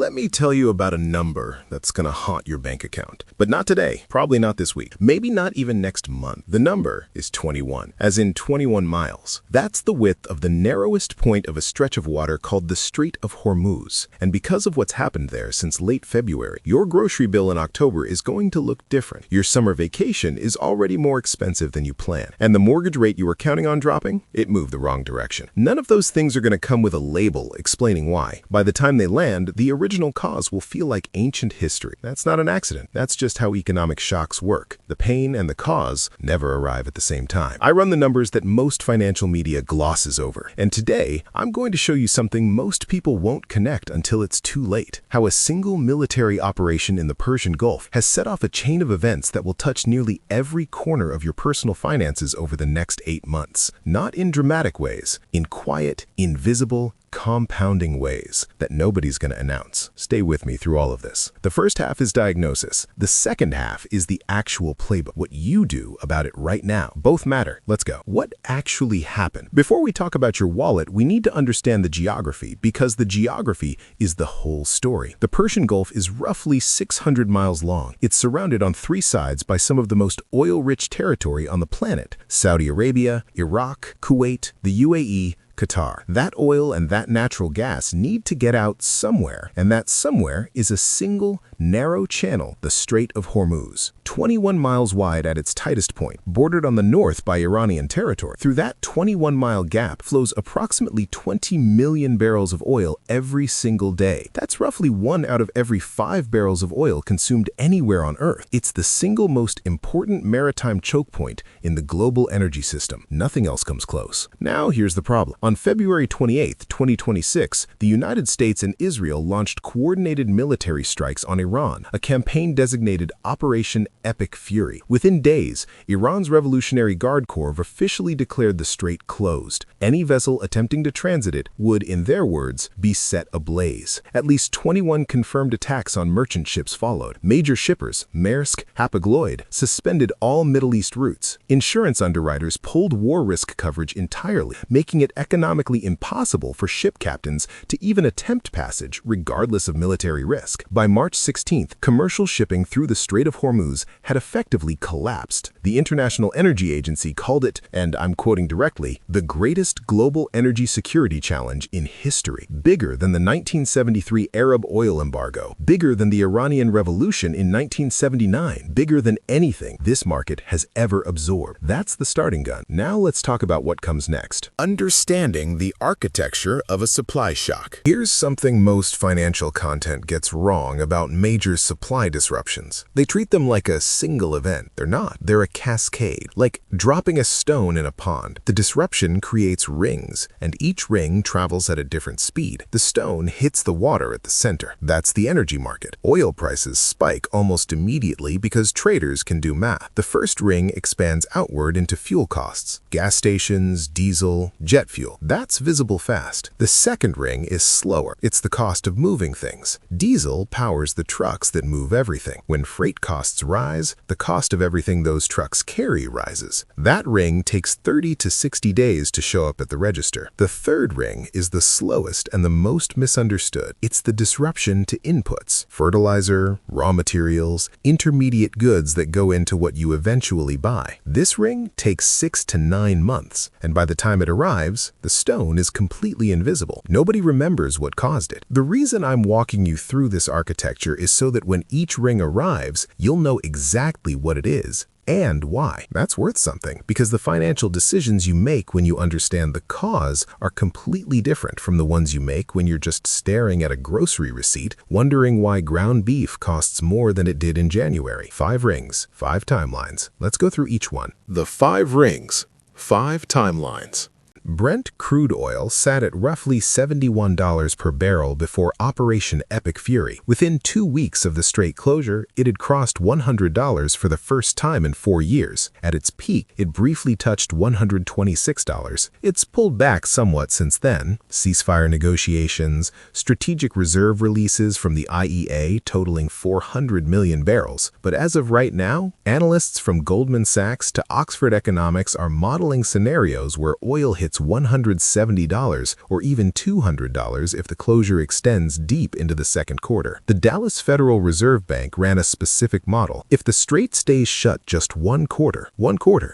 Let me tell you about a number that's gonna haunt your bank account. But not today, probably not this week, maybe not even next month. The number is 21, as in 21 miles. That's the width of the narrowest point of a stretch of water called the Strait of Hormuz. And because of what's happened there since late February, your grocery bill in October is going to look different. Your summer vacation is already more expensive than you planned. And the mortgage rate you were counting on dropping? It moved the wrong direction. None of those things are gonna come with a label explaining why. By the time they land, the original cause will feel like ancient history. That's not an accident. That's just how economic shocks work. The pain and the cause never arrive at the same time. I run the numbers that most financial media glosses over. And today, I'm going to show you something most people won't connect until it's too late. How a single military operation in the Persian Gulf has set off a chain of events that will touch nearly every corner of your personal finances over the next 8 months. Not in dramatic ways, in quiet, invisible, compounding ways that nobody's going to announce. Stay with me through all of this. The first half is diagnosis. The second half is the actual playbook. What you do about it right now. Both matter. Let's go. What actually happened? Before we talk about your wallet, we need to understand the geography, because the geography is the whole story. The Persian Gulf is roughly 600 miles long. It's surrounded on 3 sides by some of the most oil-rich territory on the planet: Saudi Arabia, Iraq, Kuwait, the UAE, Qatar. That oil and that natural gas need to get out somewhere, and that somewhere is a single, narrow channel, the Strait of Hormuz. 21 miles wide at its tightest point, bordered on the north by Iranian territory. Through that 21-mile gap flows approximately 20 million barrels of oil every single day. That's roughly 1 out of every 5 barrels of oil consumed anywhere on Earth. It's the single most important maritime choke point in the global energy system. Nothing else comes close. Now here's the problem. On February 28, 2026, the United States and Israel launched coordinated military strikes on Iran, a campaign designated Operation Epic Fury. Within days, Iran's Revolutionary Guard Corps officially declared the strait closed. Any vessel attempting to transit it would, in their words, be set ablaze. At least 21 confirmed attacks on merchant ships followed. Major shippers, Maersk, Hapag-Lloyd, suspended all Middle East routes. Insurance underwriters pulled war risk coverage entirely, making it economically impossible for ship captains to even attempt passage regardless of military risk. By March 16th, commercial shipping through the Strait of Hormuz had effectively collapsed. The International Energy Agency called it, and I'm quoting directly, the greatest global energy security challenge in history. Bigger than the 1973 Arab oil embargo, bigger than the Iranian Revolution in 1979, bigger than anything this market has ever absorbed. That's the starting gun. Now let's talk about what comes next. Understanding the architecture of a supply shock. Here's something most financial content gets wrong about major supply disruptions. They treat them like a single event. They're not. They're a cascade. Like dropping a stone in a pond. The disruption creates rings, and each ring travels at a different speed. The stone hits the water at the center. That's the energy market. Oil prices spike almost immediately because traders can do math. The first ring expands outward into fuel costs. Gas stations, diesel, jet fuel. That's visible fast. The second ring is slower. It's the cost of moving things. Diesel powers the trucks that move everything. When freight costs rise, the cost of everything those trucks carry rises. That ring takes 30 to 60 days to show up at the register. The third ring is the slowest and the most misunderstood. It's the disruption to inputs. Fertilizer, raw materials, intermediate goods that go into what you eventually buy. This ring takes 6 to 9 months, and by the time it arrives, the stone is completely invisible. Nobody remembers what caused it. The reason I'm walking you through this architecture is so that when each ring arrives, you'll know exactly what it is and why. That's worth something, because the financial decisions you make when you understand the cause are completely different from the ones you make when you're just staring at a grocery receipt, wondering why ground beef costs more than it did in January. 5 rings, 5 timelines. Let's go through each one. The 5 rings, 5 timelines. Brent crude oil sat at roughly $71 per barrel before Operation Epic Fury. Within 2 weeks of the strait closure, it had crossed $100 for the first time in 4 years. At its peak, it briefly touched $126. It's pulled back somewhat since then. Ceasefire negotiations, strategic reserve releases from the IEA totaling 400 million barrels. But as of right now, analysts from Goldman Sachs to Oxford Economics are modeling scenarios where oil hits hits $170 or even $200 if the closure extends deep into the second quarter. The Dallas Federal Reserve Bank ran a specific model. If the strait stays shut just one quarter,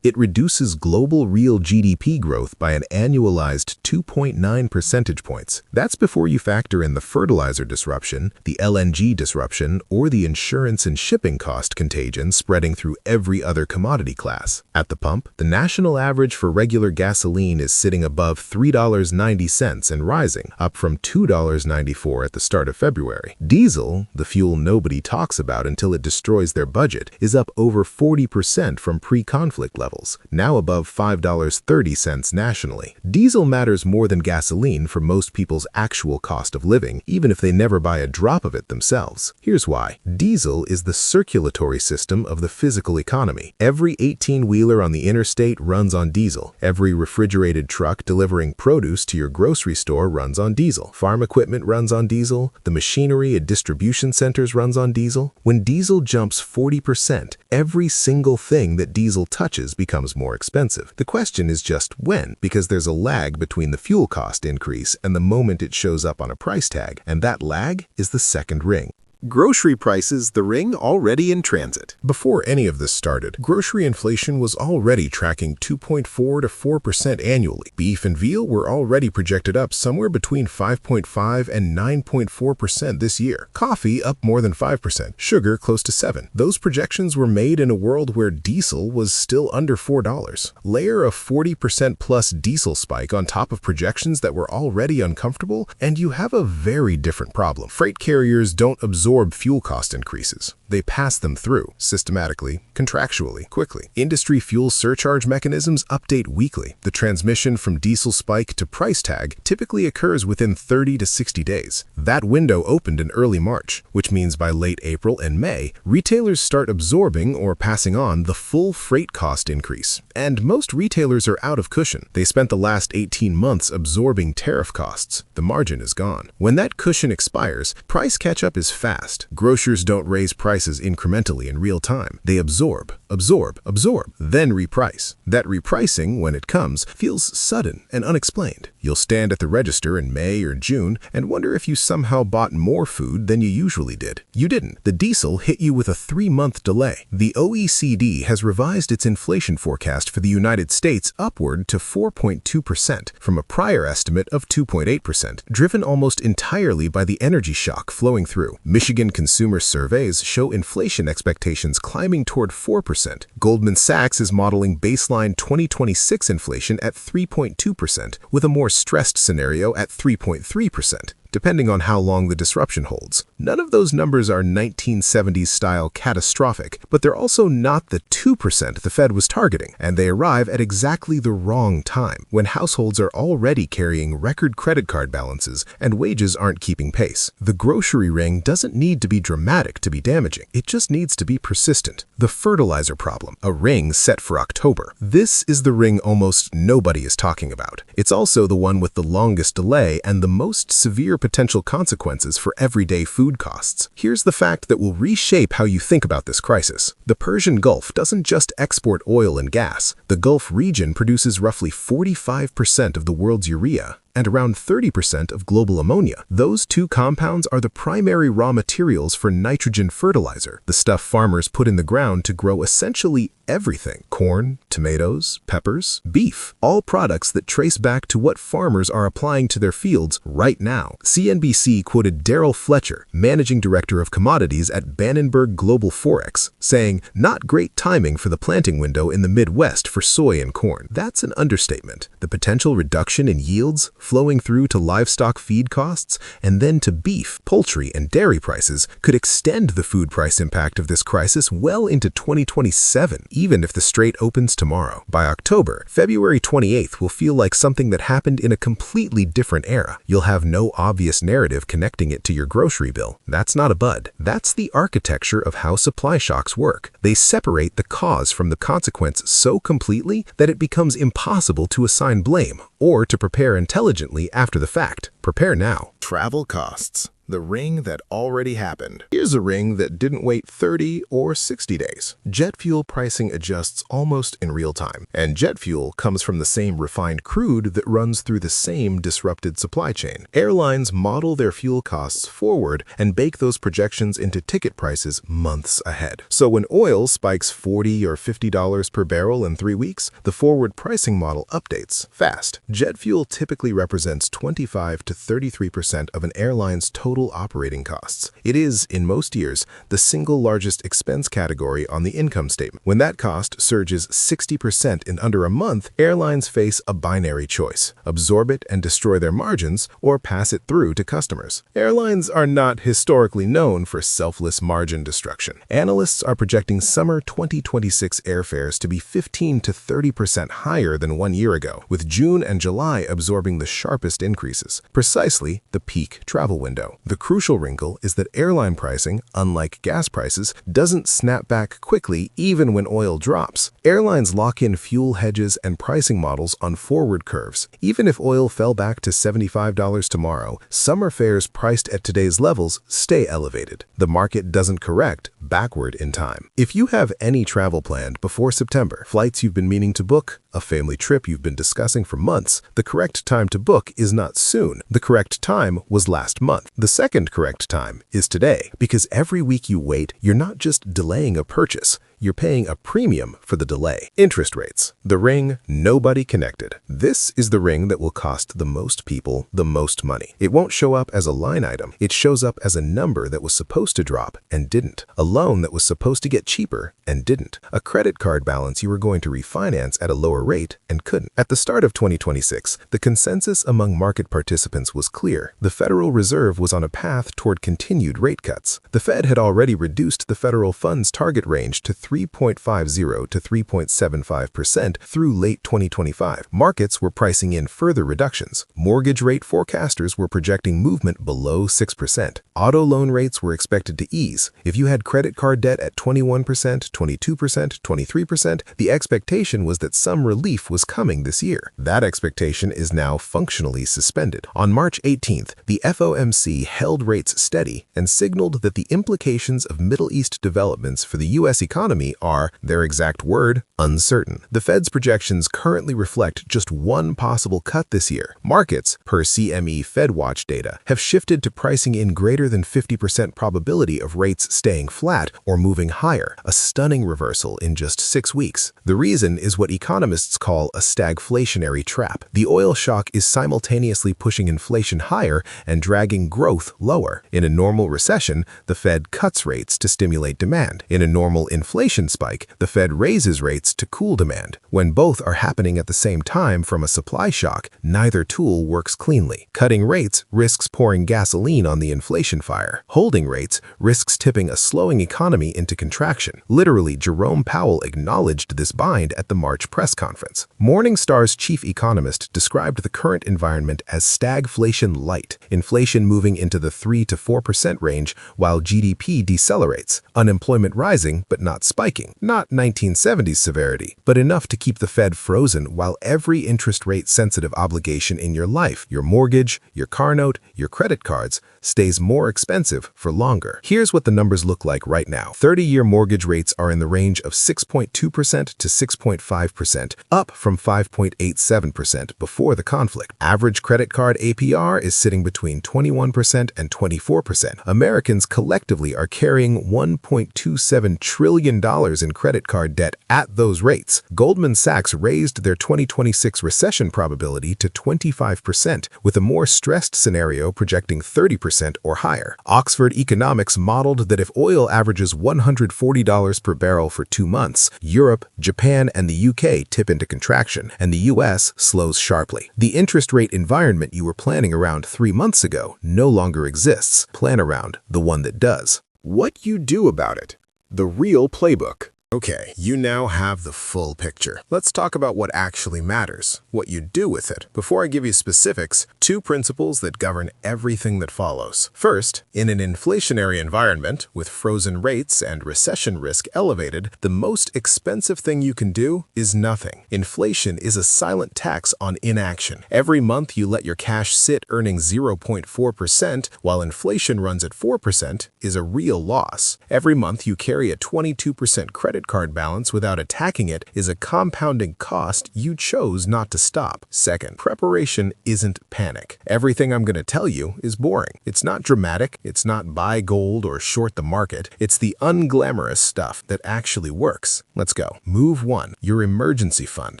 it reduces global real GDP growth by an annualized 2.9 percentage points. That's before you factor in the fertilizer disruption, the LNG disruption, or the insurance and shipping cost contagion spreading through every other commodity class. At the pump, the national average for regular gasoline is sitting above $3.90 and rising, up from $2.94 at the start of February. Diesel, the fuel nobody talks about until it destroys their budget, is up over 40% from pre-conflict levels, now above $5.30 nationally. Diesel matters more than gasoline for most people's actual cost of living, even if they never buy a drop of it themselves. Here's why. Diesel is the circulatory system of the physical economy. Every 18-wheeler on the interstate runs on diesel. Every refrigerated truck delivering produce to your grocery store runs on diesel. Farm equipment runs on diesel. The machinery at distribution centers runs on diesel. When diesel jumps 40%, every single thing that diesel touches becomes more expensive. The question is just when, because there's a lag between the fuel cost increase and the moment it shows up on a price tag, and that lag is the second ring. Grocery prices, the ring already in transit. Before any of this started, grocery inflation was already tracking 2.4 to 4% annually. Beef and veal were already projected up somewhere between 5.5 and 9.4% this year. Coffee up more than 5%, sugar close to 7%. Those projections were made in a world where diesel was still under $4. Layer a 40% plus diesel spike on top of projections that were already uncomfortable, and you have a very different problem. Freight carriers don't absorb fuel cost increases. They pass them through, systematically, contractually, quickly. Industry fuel surcharge mechanisms update weekly. The transmission from diesel spike to price tag typically occurs within 30 to 60 days. That window opened in early March, which means by late April and May, retailers start absorbing or passing on the full freight cost increase. And most retailers are out of cushion. They spent the last 18 months absorbing tariff costs. The margin is gone. When that cushion expires, price catch-up is fast. Grocers don't raise prices incrementally in real time. They absorb, then reprice. That repricing, when it comes, feels sudden and unexplained. You'll stand at the register in May or June and wonder if you somehow bought more food than you usually did. You didn't. The diesel hit you with a 3-month delay. The OECD has revised its inflation forecast for the United States upward to 4.2% from a prior estimate of 2.8%, driven almost entirely by the energy shock flowing through. Michigan consumer surveys show inflation expectations climbing toward 4%. Goldman Sachs is modeling baseline 2026 inflation at 3.2%, with a more stressed scenario at 3.3%. depending on how long the disruption holds. None of those numbers are 1970s-style catastrophic, but they're also not the 2% the Fed was targeting, and they arrive at exactly the wrong time, when households are already carrying record credit card balances and wages aren't keeping pace. The grocery ring doesn't need to be dramatic to be damaging. It just needs to be persistent. The fertilizer problem, a ring set for October. This is the ring almost nobody is talking about. It's also the one with the longest delay and the most severe potential consequences for everyday food costs. Here's the fact that will reshape how you think about this crisis. The Persian Gulf doesn't just export oil and gas. The Gulf region produces roughly 45% of the world's urea and around 30% of global ammonia. Those two compounds are the primary raw materials for nitrogen fertilizer, the stuff farmers put in the ground to grow essentially everything: corn, tomatoes, peppers, beef, all products that trace back to what farmers are applying to their fields right now. CNBC quoted Daryl Fletcher, managing director of commodities at Bannenberg Global Forex, saying, "Not great timing for the planting window in the Midwest for soy and corn." That's an understatement. The potential reduction in yields flowing through to livestock feed costs and then to beef, poultry, and dairy prices could extend the food price impact of this crisis well into 2027, even if the strait opens tomorrow. By October, February 28th will feel like something that happened in a completely different era. You'll have no obvious narrative connecting it to your grocery bill. That's not a bud. That's the architecture of how supply shocks work. They separate the cause from the consequence so completely that it becomes impossible to assign blame or to prepare intelligently after the fact. Prepare now. Travel costs. the ring that already happened. Here's a ring that didn't wait 30 or 60 days. Jet fuel pricing adjusts almost in real time, and jet fuel comes from the same refined crude that runs through the same disrupted supply chain. Airlines model their fuel costs forward and bake those projections into ticket prices months ahead. So when oil spikes $40 or $50 per barrel in 3 weeks, the forward pricing model updates fast. Jet fuel typically represents 25 to 33% of an airline's total operating costs. It is, in most years, the single largest expense category on the income statement. When that cost surges 60% in under a month, airlines face a binary choice: absorb it and destroy their margins, or pass it through to customers. Airlines are not historically known for selfless margin destruction. Analysts are projecting summer 2026 airfares to be 15 to 30% higher than 1 year ago, with June and July absorbing the sharpest increases, precisely the peak travel window. The crucial wrinkle is that airline pricing, unlike gas prices, doesn't snap back quickly even when oil drops. Airlines lock in fuel hedges and pricing models on forward curves. Even if oil fell back to $75 tomorrow, summer fares priced at today's levels stay elevated. The market doesn't correct backward in time. If you have any travel planned before September, flights you've been meaning to book, a family trip you've been discussing for months, the correct time to book is not soon. The correct time was last month. The second correct time is today, because every week you wait, you're not just delaying a purchase, you're paying a premium for the delay. Interest rates. The ring nobody connected. This is the ring that will cost the most people the most money. It won't show up as a line item. It shows up as a number that was supposed to drop and didn't. A loan that was supposed to get cheaper and didn't. A credit card balance you were going to refinance at a lower rate and couldn't. At the start of 2026, the consensus among market participants was clear. The Federal Reserve was on a path toward continued rate cuts. The Fed had already reduced the federal funds target range to 3.50 to 3.75% through late 2025. Markets were pricing in further reductions. Mortgage rate forecasters were projecting movement below 6%. Auto loan rates were expected to ease. If you had credit card debt at 21%, 22%, 23%, the expectation was that some relief was coming this year. That expectation is now functionally suspended. On March 18th, the FOMC held rates steady and signaled that the implications of Middle East developments for the U.S. economy are, their exact word, uncertain. The Fed's projections currently reflect just one possible cut this year. Markets, per CME FedWatch data, have shifted to pricing in greater than 50% probability of rates staying flat or moving higher, a stunning reversal in just 6 weeks. The reason is what economists call a stagflationary trap. The oil shock is simultaneously pushing inflation higher and dragging growth lower. In a normal recession, the Fed cuts rates to stimulate demand. In a normal inflation spike, the Fed raises rates to cool demand. When both are happening at the same time from a supply shock, neither tool works cleanly. Cutting rates risks pouring gasoline on the inflation fire. Holding rates risks tipping a slowing economy into contraction. Literally, Jerome Powell acknowledged this bind at the March press conference. Morningstar's chief economist described the current environment as stagflation light, inflation moving into the 3 to 4% range while GDP decelerates, unemployment rising but not spiking. Not 1970s severity, but enough to keep the Fed frozen while every interest rate sensitive obligation in your life, your mortgage, your car note, your credit cards, stays more expensive for longer. Here's what the numbers look like right now. 30-year mortgage rates are in the range of 6.2% to 6.5%, up from 5.87% before the conflict. Average credit card APR is sitting between 21% and 24%. Americans collectively are carrying $1.27 trillion in credit card debt at those rates. Goldman Sachs raised their 2026 recession probability to 25%, with a more stressed scenario projecting 30% or higher. Oxford Economics modeled that if oil averages $140 per barrel for 2 months, Europe, Japan, and the UK tip into contraction, and the US slows sharply. The interest rate environment you were planning around 3 months ago no longer exists. Plan around the one that does. What you do about it. The real playbook. Okay, you now have the full picture. Let's talk about what actually matters, what you do with it. Before I give you specifics, 2 principles that govern everything that follows. First, in an inflationary environment with frozen rates and recession risk elevated, the most expensive thing you can do is nothing. Inflation is a silent tax on inaction. Every month you let your cash sit earning 0.4% while inflation runs at 4% is a real loss. Every month you carry a 22% credit card balance without attacking it is a compounding cost you chose not to stop. Second, preparation isn't panic. Everything I'm going to tell you is boring. It's not dramatic. It's not buy gold or short the market. It's the unglamorous stuff that actually works. Let's go. Move 1. Your emergency fund.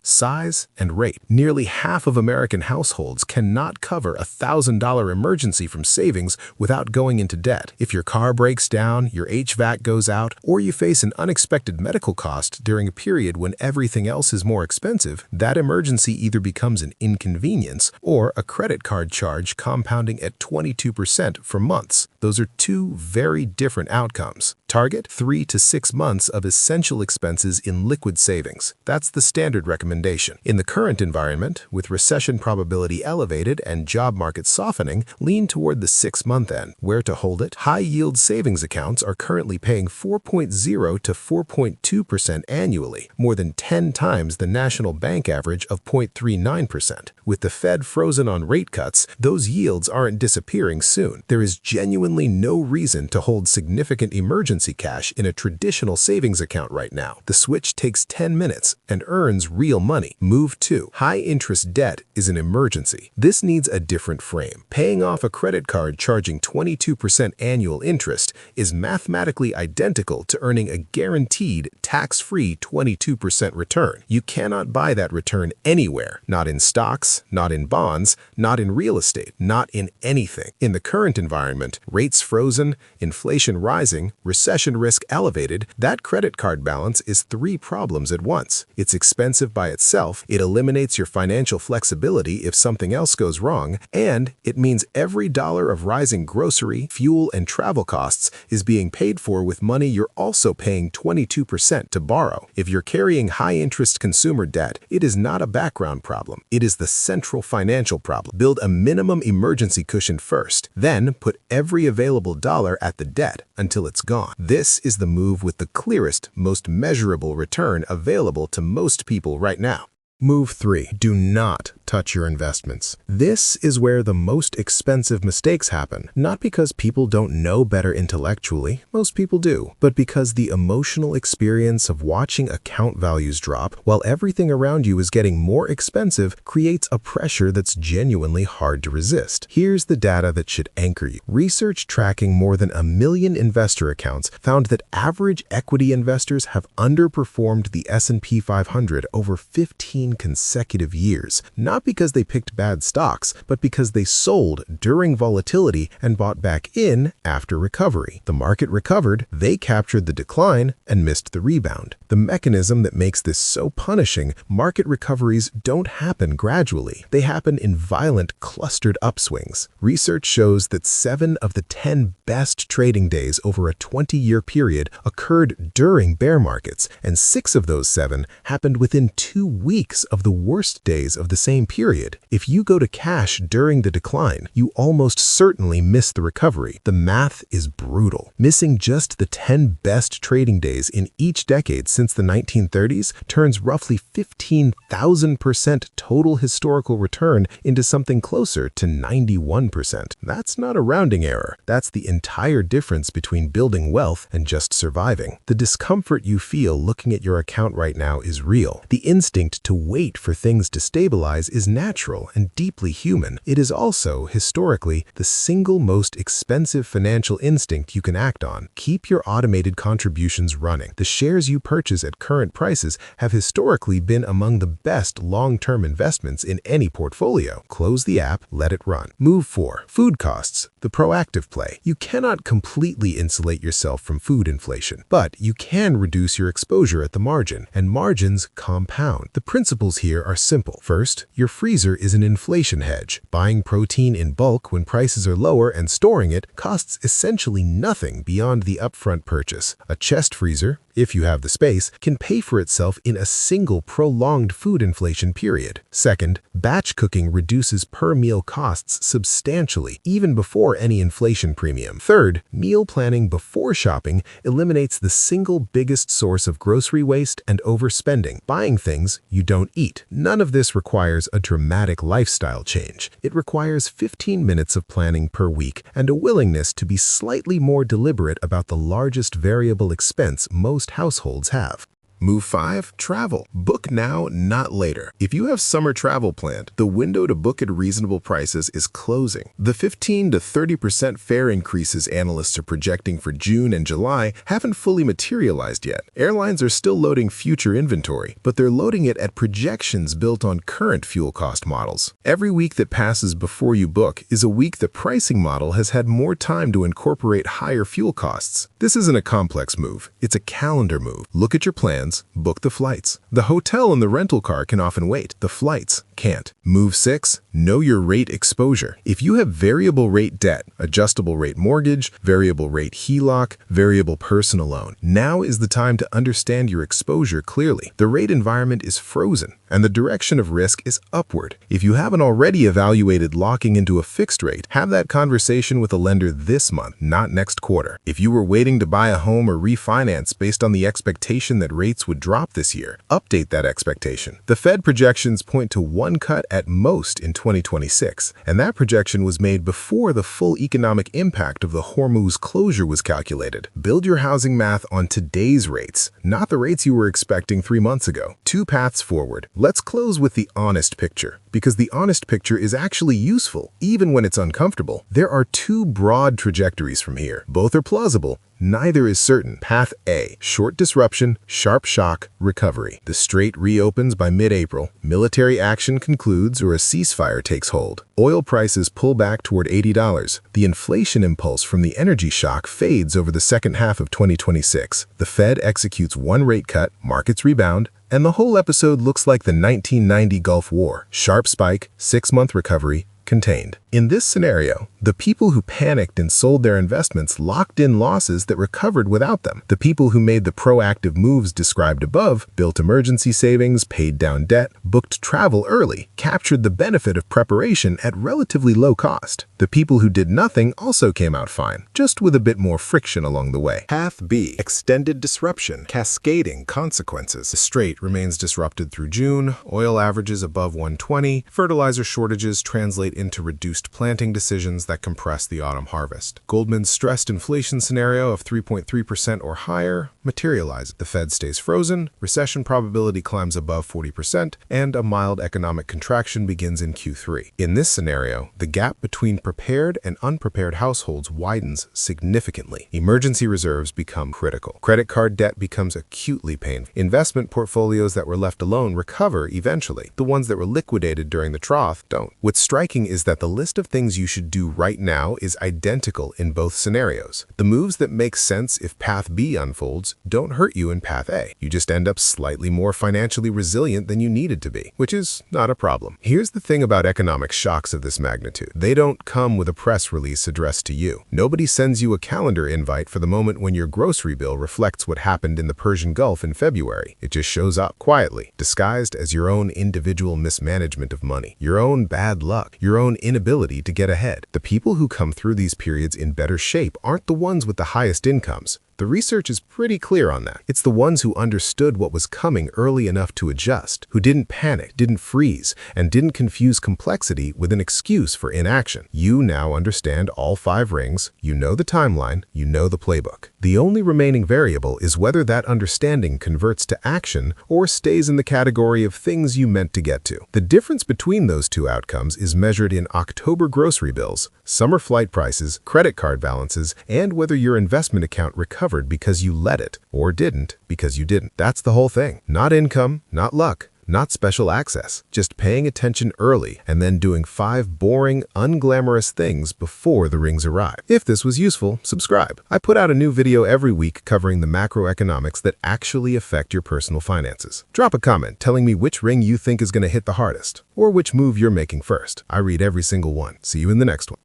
Size and rate. Nearly half of American households cannot cover a $1,000 emergency from savings without going into debt. If your car breaks down, your HVAC goes out, or you face an unexpected medical cost during a period when everything else is more expensive, that emergency either becomes an inconvenience or a credit card charge compounding at 22% for months. Those are 2 very different outcomes. Target 3 to 6 months of essential expenses in liquid savings. That's the standard recommendation. In the current environment, with recession probability elevated and job market softening, lean toward the 6-month end. Where to hold it? High-yield savings accounts are currently paying 4.0 to 4.2% annually, more than 10 times the national bank average of 0.39%. With the Fed frozen on rate cuts, those yields aren't disappearing soon. There is genuinely no reason to hold significant emergency cash in a traditional savings account right now. The switch takes 10 minutes and earns real money. Move 2. High-interest debt is an emergency. This needs a different frame. Paying off a credit card charging 22% annual interest is mathematically identical to earning a guaranteed tax-free 22% return. You cannot buy that return anywhere, not in stocks, not in bonds, not in real estate, not in anything. In the current environment, rates frozen, inflation rising, recession risk elevated, that credit card balance is 3 problems at once. It's expensive by itself, it eliminates your financial flexibility if something else goes wrong, and it means every dollar of rising grocery, fuel, and travel costs is being paid for with money you're also paying 22% to borrow. If you're carrying high-interest consumer debt, it is not a background problem. It is the central financial problem. Build a minimum emergency cushion first, then put every available dollar at the debt until it's gone. This is the move with the clearest, most measurable return available to most people right now. Move 3. Do not touch your investments. This is where the most expensive mistakes happen, not because people don't know better intellectually, most people do, but because the emotional experience of watching account values drop while everything around you is getting more expensive creates a pressure that's genuinely hard to resist. Here's the data that should anchor you. Research tracking more than 1 million investor accounts found that average equity investors have underperformed the S&P 500 over 15 consecutive years, not because they picked bad stocks, but because they sold during volatility and bought back in after recovery. The market recovered, they captured the decline and missed the rebound. The mechanism that makes this so punishing, market recoveries don't happen gradually. They happen in violent, clustered upswings. Research shows that 7 of the 10 best trading days over a 20-year period occurred during bear markets, and 6 of those 7 happened within 2 weeks of the worst days of the same period. If you go to cash during the decline, you almost certainly miss the recovery. The math is brutal. Missing just the 10 best trading days in each decade since the 1930s turns roughly 15,000% total historical return into something closer to 91%. That's not a rounding error. That's the entire difference between building wealth and just surviving. The discomfort you feel looking at your account right now is real. The instinct to wait for things to stabilize is natural and deeply human. It is also, historically, the single most expensive financial instinct you can act on. Keep your automated contributions running. The shares you purchase at current prices have historically been among the best long-term investments in any portfolio. Close the app, let it run. Move 4. Food costs. The proactive play. You cannot completely insulate yourself from food inflation, but you can reduce your exposure at the margin, and margins compound. The principles here are simple. First, your freezer is an inflation hedge. Buying protein in bulk when prices are lower and storing it costs essentially nothing beyond the upfront purchase. A chest freezer if you have the space, can pay for itself in a single prolonged food inflation period. Second, batch cooking reduces per-meal costs substantially, even before any inflation premium. Third, meal planning before shopping eliminates the single biggest source of grocery waste and overspending, buying things you don't eat. None of this requires a dramatic lifestyle change. It requires 15 minutes of planning per week and a willingness to be slightly more deliberate about the largest variable expense most households have. Move 5. Travel. Book now, not later. If you have summer travel planned, the window to book at reasonable prices is closing. The 15 to 30% fare increases analysts are projecting for June and July haven't fully materialized yet. Airlines are still loading future inventory, but they're loading it at projections built on current fuel cost models. Every week that passes before you book is a week the pricing model has had more time to incorporate higher fuel costs. This isn't a complex move. It's a calendar move. Look at your plans. Book the flights. The hotel and the rental car can often wait. The flights can't. Move 6. Know your rate exposure. If you have variable rate debt, adjustable rate mortgage, variable rate HELOC, variable personal loan, now is the time to understand your exposure clearly. The rate environment is frozen, and the direction of risk is upward. If you haven't already evaluated locking into a fixed rate, have that conversation with a lender this month, not next quarter. If you were waiting to buy a home or refinance based on the expectation that rates would drop this year, update that expectation. The Fed projections point to one cut at most in 2026, and that projection was made before the full economic impact of the Hormuz closure was calculated. Build your housing math on today's rates, not the rates you were expecting 3 months ago. 2 paths forward. Let's close with the honest picture, because the honest picture is actually useful, even when it's uncomfortable. There are 2 broad trajectories from here. Both are plausible. Neither is certain. Path A. Short disruption, sharp shock, recovery. The strait reopens by mid-April, military action concludes or a ceasefire takes hold. Oil prices pull back toward $80. The inflation impulse from the energy shock fades over the second half of 2026. The Fed executes 1 rate cut, markets rebound, and the whole episode looks like the 1990 Gulf War. Sharp spike, 6-month recovery, contained. In this scenario, the people who panicked and sold their investments locked in losses that recovered without them. The people who made the proactive moves described above, built emergency savings, paid down debt, booked travel early, captured the benefit of preparation at relatively low cost. The people who did nothing also came out fine, just with a bit more friction along the way. Path B. Extended disruption, cascading consequences. The strait remains disrupted through June, oil averages above 120, fertilizer shortages translate into reduced planting decisions that compress the autumn harvest. Goldman's stressed inflation scenario of 3.3% or higher materializes. The Fed stays frozen, recession probability climbs above 40%, and a mild economic contraction begins in Q3. In this scenario, the gap between prepared and unprepared households widens significantly. Emergency reserves become critical. Credit card debt becomes acutely painful. Investment portfolios that were left alone recover eventually. The ones that were liquidated during the trough don't. What's striking is that the list of things you should do right now is identical in both scenarios. The moves that make sense if Path B unfolds don't hurt you in Path A. You just end up slightly more financially resilient than you needed to be, which is not a problem. Here's the thing about economic shocks of this magnitude. They don't come with a press release addressed to you. Nobody sends you a calendar invite for the moment when your grocery bill reflects what happened in the Persian Gulf in February. It just shows up quietly, disguised as your own individual mismanagement of money, your own bad luck, your own inability to get ahead. The people who come through these periods in better shape aren't the ones with the highest incomes. The research is pretty clear on that. It's the ones who understood what was coming early enough to adjust, who didn't panic, didn't freeze, and didn't confuse complexity with an excuse for inaction. You now understand all 5 rings, you know the timeline, you know the playbook. The only remaining variable is whether that understanding converts to action or stays in the category of things you meant to get to. The difference between those 2 outcomes is measured in October grocery bills, summer flight prices, credit card balances, and whether your investment account recovered because you let it, or didn't because you didn't. That's the whole thing. Not income, not luck, not special access. Just paying attention early and then doing 5 boring, unglamorous things before the rings arrive. If this was useful, subscribe. I put out a new video every week covering the macroeconomics that actually affect your personal finances. Drop a comment telling me which ring you think is going to hit the hardest, or which move you're making first. I read every single one. See you in the next one.